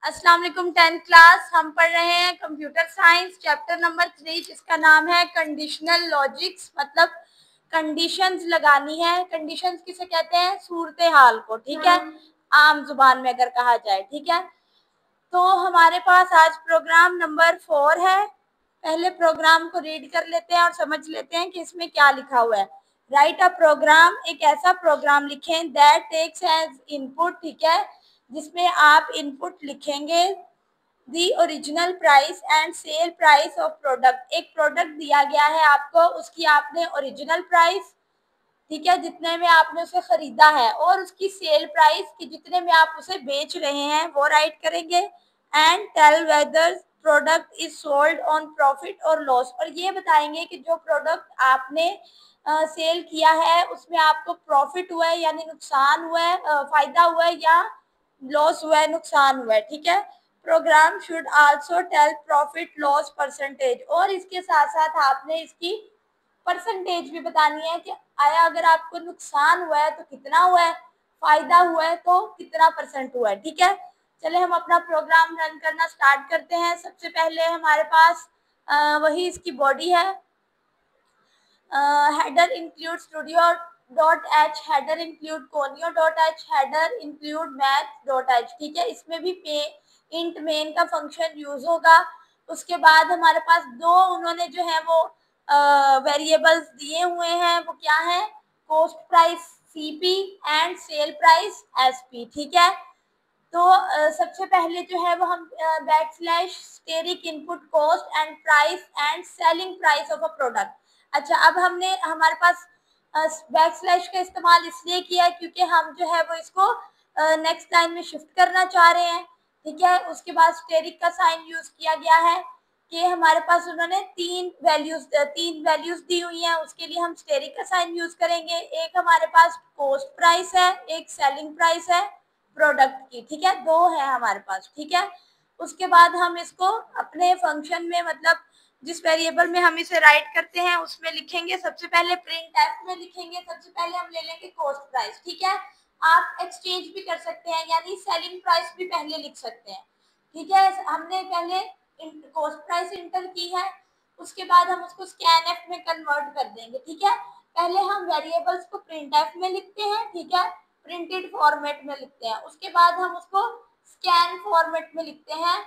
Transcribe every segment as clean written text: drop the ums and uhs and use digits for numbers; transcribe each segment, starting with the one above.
अस्सलाम वालेकुम 10th class. हम पढ़ रहे हैं कंप्यूटर साइंस चैप्टर नंबर 3 जिसका नाम है कंडीशनल लॉजिक्स। मतलब कंडीशंस लगानी है। कंडीशंस किसे कहते हैं? सूरत हाल को, ठीक है, आम जुबान में अगर कहा जाए, ठीक है। तो हमारे पास आज प्रोग्राम नंबर 4 है। पहले प्रोग्राम को रीड कर लेते हैं और समझ लेते हैं कि इसमें क्या लिखा हुआ है। राइट अ प्रोग्राम, एक ऐसा प्रोग्राम लिखें दैट टेक्स एज इनपुट, ठीक है, जिसमें आप इनपुट लिखेंगे the original price and sell price of product. एक प्रोडक्ट दिया गया है आपको, उसकी आपने ओरिजिनल प्राइस, ठीक है, जितने में आपने उसे खरीदा है, और उसकी सेल प्राइस की जितने में आप उसे बेच रहे हैं वो राइट करेंगे। And tell whether product is sold on profit और लॉस, और ये बताएंगे कि जो प्रोडक्ट आपने सेल किया है उसमें आपको प्रॉफिट हुआ है यानी नुकसान हुआ है, फायदा हुआ है, या लॉस हुआ है, नुकसान हुआ है, ठीक है। Program should also tell profit loss percentage, और इसके साथ साथ आपने इसकी परसेंटेज भी बतानी है कि आया अगर आपको नुकसान हुआ है तो कितना हुआ है, फायदा हुआ है तो कितना परसेंट हुआ है, ठीक है। चले हम अपना प्रोग्राम रन करना स्टार्ट करते हैं। सबसे पहले हमारे पास वही इसकी बॉडी है। Header include studio dot H, header include conio dot H, header include math dot H, ठीक है। इसमें भी इंट मेन का फंक्शन यूज होगा। उसके बाद हमारे पास दो उन्होंने जो है वो वेरिएबल्स दिए हुए हैं, वो क्या है? Cost price CP and sell price SP, ठीक है। तो सबसे पहले जो है वो हम backslash asterisk input cost and price and selling price of a product. अच्छा, अब हमने हमारे पास बैक स्लैश का इस्तेमाल इसलिए किया है क्योंकि हम जो है वो इसको नेक्स्ट लाइन में शिफ्ट करना चाह रहे हैं, ठीक है। उसके बाद स्टेरिक का साइन यूज किया गया है कि हमारे पास उन्होंने तीन वैल्यूज दी हुई हैं, उसके लिए हम स्टेरिक का साइन यूज करेंगे। एक हमारे पास कॉस्ट प्राइस है, एक सेलिंग प्राइस है प्रोडक्ट की, ठीक है, दो है हमारे पास, ठीक है। उसके बाद हम इसको अपने फंक्शन में, मतलब जिस वेरिएबल में हम इसे राइट करते हैं उसमें लिखेंगे। सबसे पहले प्रिंट एफ में लिखेंगे, सबसे पहले हम ले लेंगे कॉस्ट प्राइस, ठीक है। आप एक्सचेंज भी कर सकते हैं यानी सेलिंग प्राइस भी पहले लिख सकते हैं, ठीक है। हमने पहले कॉस्ट प्राइस इंटर की है, उसके बाद हम उसको स्कैन एफ में कन्वर्ट कर देंगे, ठीक है। पहले हम वेरिएबल्स को प्रिंट एफ में लिखते हैं, ठीक है, प्रिंटेड फॉर्मेट में लिखते हैं। उसके बाद हम उसको स्कैन फॉर्मेट में लिखते हैं,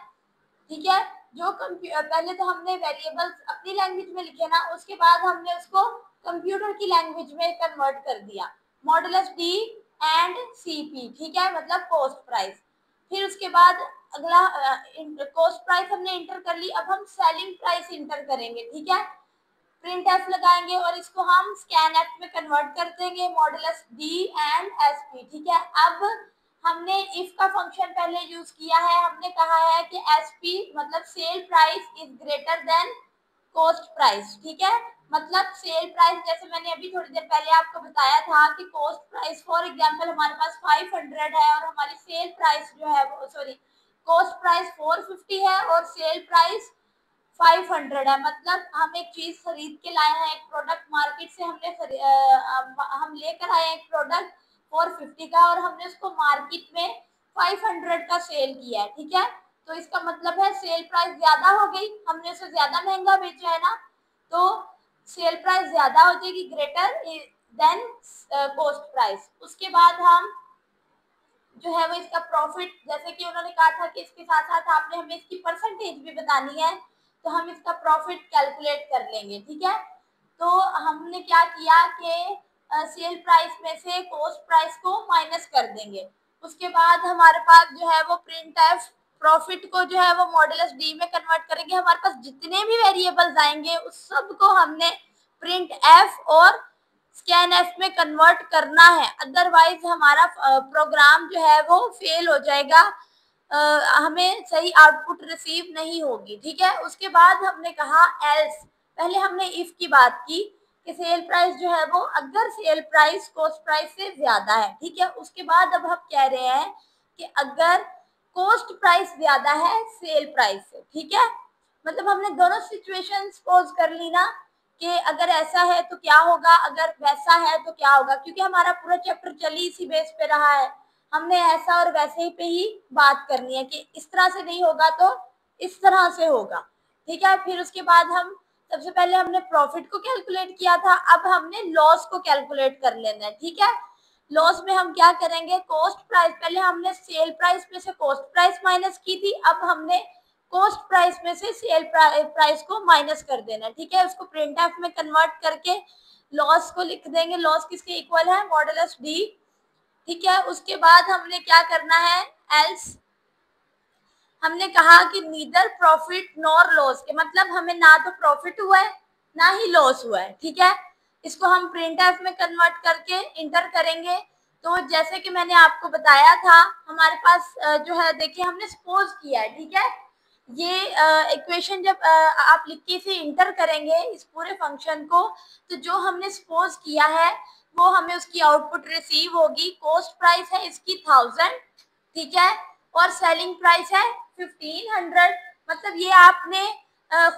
ठीक है। जो पहले तो हमने वेरिएबल्स अपनी लैंग्वेज में लिखे ना, उसके बाद हमने उसको कंप्यूटर की लैंग्वेज में कन्वर्ट कर दिया, मॉडुलस डी एंड सीपी, ठीक है, मतलब कॉस्ट प्राइस। फिर उसके बाद अगला कॉस्ट प्राइस हमने इंटर कर ली, अब हम सेलिंग प्राइस इंटर करेंगे, ठीक है। प्रिंट एफ लगाएंगे और इसको हम स्कैन एफ में कन्वर्ट कर देंगे, मॉडुलस डी एंड एसपी, ठीक है। अब हमने इफ का फंक्शन पहले यूज किया है, हमने कहा है कि एसपी मतलब sale price is greater than cost price, ठीक है। मतलब सेल प्राइस, जैसे मैंने अभी थोड़ी देर पहले आपको बताया था कि कॉस्ट प्राइस फॉर एग्जांपल हमारे पास 500 है और हमारी सेल प्राइस जो है वो सॉरी कॉस्ट प्राइस 450 है और सेल प्राइस 500 है। मतलब हम एक चीज खरीद के लाए हैं, एक प्रोडक्ट मार्केट से हम लेकर आए हैं एक प्रोडक्ट 450 का और हमने उसको मार्केट में 500 का सेल किया है, ठीक है। तो इसका मतलब है सेल प्राइस ज्यादा हो गई, हमने उसे ज्यादा महंगा बेचा है ना, तो सेल प्राइस ज्यादा हो जाएगी, ग्रेटर देन कॉस्ट प्राइस। उसके बाद हम जो है वो इसका प्रॉफिट, जैसे कि उन्होंने कहा था कि इसके साथ साथ आपने हमें इसकी परसेंटेज भी बतानी है, तो हम इसका प्रॉफिट कैलकुलेट कर लेंगे, ठीक है। तो हमने क्या किया कि सेल प्राइस में से कॉस्ट प्राइस को माइनस कर देंगे। उसके बाद हमारे पास जो है वो प्रिंट एफ प्रॉफिट को जो है वो मॉडुलस डी में कन्वर्ट करेंगे। हमारे पास जितने भी वेरिएबल्स आएंगे उस सब को हमने प्रिंट एफ और स्कैन एफ में कन्वर्ट करना है, अदरवाइज हमारा प्रोग्राम जो है वो फेल हो जाएगा, हमें सही आउटपुट रिसीव नहीं होगी, ठीक है। उसके बाद हमने कहा एल्स, पहले हमने इफ की बात की कि सेल प्राइस जो है वो अगर सेल प्राइस कॉस्ट प्राइस से ज्यादा है, ठीक है। उसके बाद अब हम कह रहे हैं कि अगर कॉस्ट प्राइस ज्यादा है सेल प्राइस से, ठीक है। मतलब हमने दोनों सिचुएशन पोज कर ली ना कि अगर ऐसा है तो क्या होगा, अगर वैसा है तो क्या होगा, क्योंकि हमारा पूरा चैप्टर चल ही इसी बेस पे रहा है। हमने ऐसा और वैसे ही पे ही बात करनी है कि इस तरह से नहीं होगा तो इस तरह से होगा, ठीक है। फिर उसके बाद हम सबसे पहले हमने प्रॉफिट को कैलकुलेट किया था, अब हमने लॉस को कैलकुलेट कर लेना है, ठीक है। लॉस में हम क्या करेंगे, कॉस्ट प्राइस, पहले हमने सेल प्राइस में से कॉस्ट प्राइस माइनस की थी, अब हमने कॉस्ट प्राइस में से सेल प्राइस को माइनस कर देना, ठीक है। उसको प्रिंटएफ में कन्वर्ट करके लॉस को लिख देंगे, लॉस किसके इक्वल है, मॉडुलस डी, ठीक है। उसके बाद हमने क्या करना है, एल्स हमने कहा कि नीदर प्रॉफिट नॉर लॉस, के मतलब हमें ना तो प्रॉफिट हुआ है ना ही लॉस हुआ है, ठीक है। इसको हम प्रिंटएफ में कन्वर्ट करके इंटर करेंगे। तो जैसे कि मैंने आपको बताया था, हमारे पास जो है देखिए हमने सपोज किया है, ठीक है। ये इक्वेशन जब आप लिख के इसे इंटर करेंगे इस पूरे फंक्शन को, तो जो हमने सपोज किया है वो हमें उसकी आउटपुट रिसीव होगी। कॉस्ट प्राइस है इसकी 1000, ठीक है, और सेलिंग प्राइस है 1500, मतलब ये आपने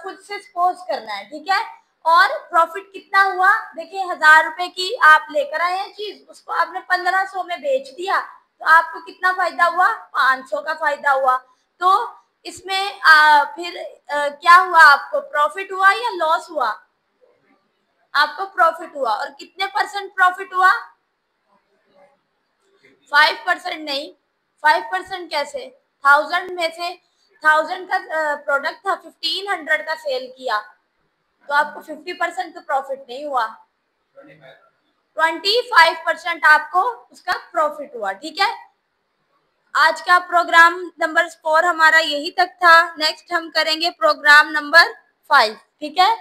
खुद से सपोज करना है, ठीक है। और प्रॉफिट कितना हुआ, देखिए 1000 रुपए की आप लेकर आए हैं चीज, उसको आपने 1500 में बेच दिया, तो आपको कितना फायदा हुआ, 500 का फायदा हुआ। तो इसमें फिर क्या हुआ, आपको प्रॉफिट हुआ या लॉस हुआ, आपको प्रॉफिट हुआ। और कितने परसेंट प्रॉफिट हुआ, 5% नहीं, 5% कैसे, 1000 में से 1000 का प्रोडक्ट था, 1500 का सेल किया, तो आपको 50% तो प्रॉफिट नहीं हुआ, 25% आपको उसका प्रॉफिट हुआ, ठीक है। आज का प्रोग्राम नंबर 4 हमारा यही तक था। नेक्स्ट हम करेंगे प्रोग्राम नंबर 5, ठीक है।